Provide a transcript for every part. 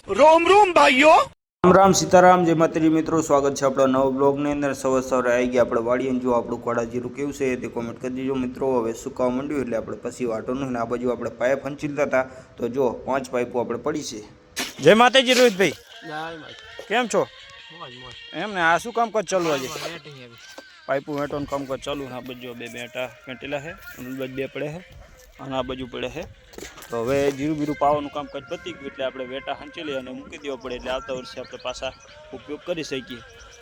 रोम रोम भाइयों। राम राम सीताराम जय माताजी मित्रों, स्वागत है अपना नव ब्लॉगની અંદર। સવારે આવી ગયા આપણે વાડીએ, જો આપણું કોડાજીરું કેવું છે તે કોમેન્ટ કરી દીજો મિત્રો। હવે સુકાવા માંડ્યું એટલે આપણે પછી વાટોનું ને આ બાજુ આપણે પાઇપ હંચીલતા હતા તો જો 5 પાઇપો આપણે પડી છે। જય માતાજી રોહિતભાઈ, કેમ છો? એમ ને આ શું કામકાજ ચાલુ આજે? પાઇપો વેટોનું કામકાજ ચાલુ। આ બાજુ બે બેટા ફેંટેલા છે, બે પડે છે અને આ બાજુ પડે છે। તો હવે જીરું બીરું પાવાનું કામકાજ પતી ગયું એટલે આપણે વેટા હંચેલી અને મૂકી દેવા પડે એટલે આવતા વર્ષે આપણે પાછા ઉપયોગ કરી શકીએ।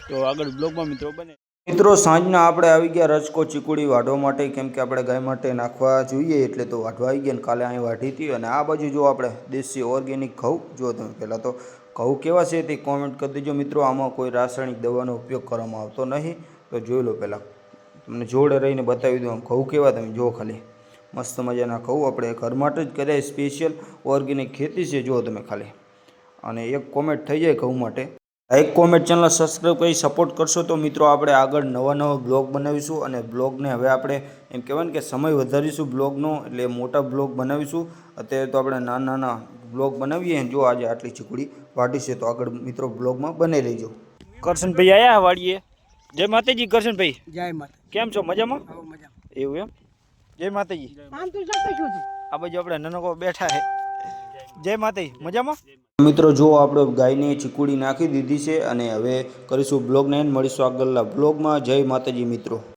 તો આગળ બ્લોગમાં મિત્રો બને। મિત્રો સાંજના આપણે આવી ગયા રચકો ચીકુડી વાઢવા માટે, કેમ કે આપણે ગાય માટે નાખવા જોઈએ એટલે તો વાઢવા આવી ગયા। કાલે અહીં વાઢી હતી અને આ બાજુ જો આપણે દેશી ઓર્ગેનિક ઘઉં જો તમે પહેલાં તો ઘઉં કેવા છે તે કોમેન્ટ કરી દેજો મિત્રો। આમાં કોઈ રાસાયણિક દવાનો ઉપયોગ કરવામાં આવતો નહીં, તો જોઈ લો પહેલાં તમને જોડે રહીને બતાવી દઉં ઘઉં કેવા તમે જુઓ ખાલી। મસ્ત મજાના ઘઉં આપણે ઘર માટે જ કરે, સ્પેશિયલ ઓર્ગેનિક ખેતી છે જુઓ તમે ખાલી। અને એક કોમેન્ટ થઈ જાય ઘઉં માટે, એક કોમેન્ટ, ચેનલ સબસ્ક્રાઈબ કરી સપોર્ટ કરશો તો મિત્રો આપણે આગળ નવા બ્લોગ બનાવીશું। અને બ્લોગને હવે આપણે એમ કહેવાય ને કે સમય વધારીશું બ્લોગનો, એટલે મોટા બ્લોગ બનાવીશું। અત્યારે તો આપણે નાના બ્લોગ બનાવીએ। જો આજે આટલી ચીકુડી વાઢી છે તો આગળ મિત્રો બ્લોગમાં બને રહીજો। કરશનભાઈ આયા વાડીએ, જય માતાજી કરશનભાઈ। જય માતા, કેમ છો? મજામાં? મજા એવું એમ, જય માતાજી। આમ તો જતો છું આ બાજુ આપણે નનકો બેઠા છે, જય માતાજી, મજામાં? મિત્રો જો આપણે ગાયની ચીકુડી નાખી દીધી છે અને હવે કરીશું બ્લોગને એન્ડ, મળીશું આગળના બ્લોગમાં। જય માતાજી મિત્રો।